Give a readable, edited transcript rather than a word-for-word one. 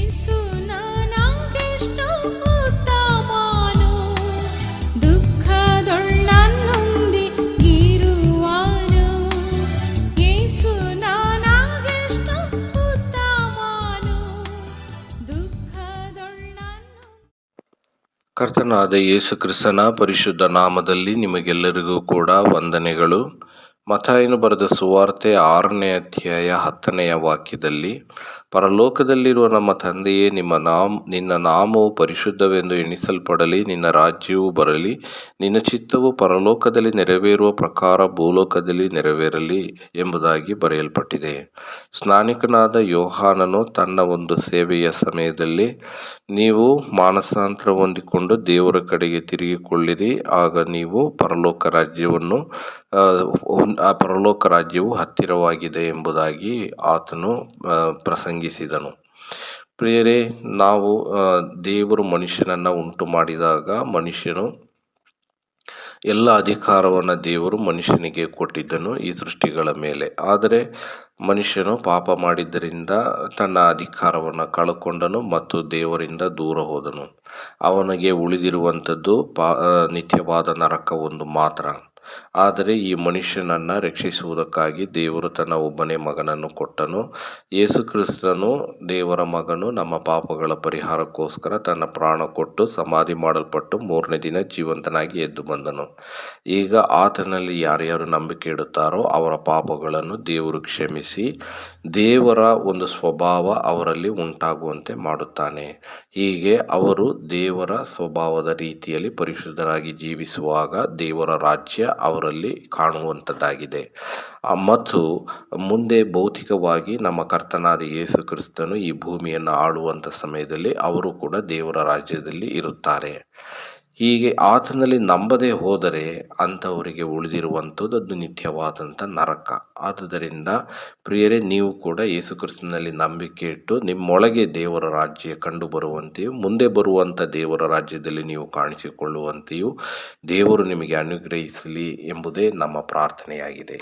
ಯೇಸು ನನಗೆಷ್ಟು ಉತ್ತಮನು, ದುಃಖದೊಳ್ಳನ್ನೊಂದಿ ಇರುವನು. ಯೇಸು ನನಗೆಷ್ಟು ಉತ್ತಮನು, ದುಃಖದೊಳ್ಳನ್ನು. ಕರ್ತನಾದ ಯೇಸು ಕ್ರಿಸ್ತನ ಪರಿಶುದ್ಧ ನಾಮದಲ್ಲಿ ನಿಮಗೆಲ್ಲರಿಗೂ ಕೂಡ ವಂದನೆಗಳು. ಮತ್ತಾಯನು ಬರೆದ ಸುವಾರ್ತೆ 6ನೇ ಅಧ್ಯಾಯ 10ನೇ ವಾಕ್ಯದಲ್ಲಿ, ಪರಲೋಕದಲ್ಲಿರುವ ನಮ್ಮ ತಂದೆಯೇ, ನಿನ್ನ ನಾಮವು ಪರಿಶುದ್ಧವೆಂದು ಎಣಿಸಲ್ಪಡಲಿ, ನಿನ್ನ ರಾಜ್ಯವು ಬರಲಿ, ನಿನ್ನ ಚಿತ್ತವು ಪರಲೋಕದಲ್ಲಿ ನೆರವೇರುವ ಪ್ರಕಾರ ಭೂಲೋಕದಲ್ಲಿ ನೆರವೇರಲಿ ಎಂಬುದಾಗಿ ಬರೆಯಲ್ಪಟ್ಟಿದೆ. ಸ್ನಾನಿಕನಾದ ಯೋಹಾನನು ತನ್ನ ಒಂದು ಸೇವೆಯ ಸಮಯದಲ್ಲಿ, ನೀವು ಮಾನಸಾಂತರ ಹೊಂದಿಕೊಂಡು ದೇವರ ಕಡೆಗೆ ತಿರುಗಿಕೊಳ್ಳಿರಿ, ಆಗ ನೀವು ಪರಲೋಕ ರಾಜ್ಯವು ಹತ್ತಿರವಾಗಿದೆ ಎಂಬುದಾಗಿ ಆತನು ಪ್ರಸಂಗಿಸಿದನು. ಪ್ರಿಯರೇ, ನಾವು ದೇವರು ಮನುಷ್ಯನನ್ನು ಉಂಟು ಮಾಡಿದಾಗ ಮನುಷ್ಯನು ಎಲ್ಲ ಅಧಿಕಾರವನ್ನು ದೇವರು ಮನುಷ್ಯನಿಗೆ ಕೊಟ್ಟಿದ್ದನು ಈ ಸೃಷ್ಟಿಗಳ ಮೇಲೆ. ಆದರೆ ಮನುಷ್ಯನು ಪಾಪ ಮಾಡಿದ್ದರಿಂದ ತನ್ನ ಅಧಿಕಾರವನ್ನು ಕಳಕೊಂಡನು ಮತ್ತು ದೇವರಿಂದ ದೂರ ಹೋದನು. ಅವನಿಗೆ ಉಳಿದಿರುವಂಥದ್ದು ನಿತ್ಯವಾದ ನರಕ ಒಂದು ಮಾತ್ರ. ಆದರೆ ಈ ಮನುಷ್ಯನನ್ನು ರಕ್ಷಿಸುವುದಕ್ಕಾಗಿ ದೇವರು ತನ್ನ ಒಬ್ಬನೇ ಮಗನನ್ನು ಕೊಟ್ಟನು. ಯೇಸು ಕ್ರಿಸ್ತನು ದೇವರ ಮಗನು ನಮ್ಮ ಪಾಪಗಳ ಪರಿಹಾರಕ್ಕೋಸ್ಕರ ತನ್ನ ಪ್ರಾಣ ಕೊಟ್ಟು ಸಮಾಧಿ ಮಾಡಲ್ಪಟ್ಟು 3ನೇ ದಿನ ಜೀವಂತನಾಗಿ ಎದ್ದು ಬಂದನು. ಈಗ ಆತನಲ್ಲಿ ಯಾರ್ಯಾರು ನಂಬಿಕೆ ಇಡುತ್ತಾರೋ ಅವರ ಪಾಪಗಳನ್ನು ದೇವರು ಕ್ಷಮಿಸಿ ದೇವರ ಒಂದು ಸ್ವಭಾವ ಅವರಲ್ಲಿ ಉಂಟಾಗುವಂತೆ ಮಾಡುತ್ತಾನೆ. ಹೀಗೆ ಅವರು ದೇವರ ಸ್ವಭಾವದ ರೀತಿಯಲ್ಲಿ ಪರಿಶುದ್ಧರಾಗಿ ಜೀವಿಸುವಾಗ ದೇವರ ರಾಜ್ಯ ಅವರಲ್ಲಿ ಕಾಣುವಂಥದ್ದಾಗಿದೆ. ಮತ್ತು ಮುಂದೆ ಭೌತಿಕವಾಗಿ ನಮ್ಮ ಕರ್ತನಾದ ಯೇಸು ಕ್ರಿಸ್ತನು ಈ ಭೂಮಿಯನ್ನು ಆಳುವಂಥ ಸಮಯದಲ್ಲಿ ಅವರು ಕೂಡ ದೇವರ ರಾಜ್ಯದಲ್ಲಿ ಇರುತ್ತಾರೆ. ಹೀಗೆ ಆತನಲ್ಲಿ ನಂಬದೇ ಹೋದರೆ ಅಂಥವರಿಗೆ ಉಳಿದಿರುವಂಥದ್ದು ಅದು ನಿತ್ಯವಾದಂಥ ನರಕ. ಆದುದರಿಂದ ಪ್ರಿಯರೇ, ನೀವು ಕೂಡ ಯೇಸು ಕ್ರಿಸ್ತನಲ್ಲಿ ನಂಬಿಕೆ ಇಟ್ಟು ನಿಮ್ಮೊಳಗೆ ದೇವರ ರಾಜ್ಯ ಕಂಡು ಬರುವಂತೆಯೂ ಮುಂದೆ ಬರುವಂಥ ದೇವರ ರಾಜ್ಯದಲ್ಲಿ ನೀವು ಕಾಣಿಸಿಕೊಳ್ಳುವಂತೆಯೂ ದೇವರು ನಿಮಗೆ ಅನುಗ್ರಹಿಸಲಿ ಎಂಬುದೇ ನಮ್ಮ ಪ್ರಾರ್ಥನೆಯಾಗಿದೆ.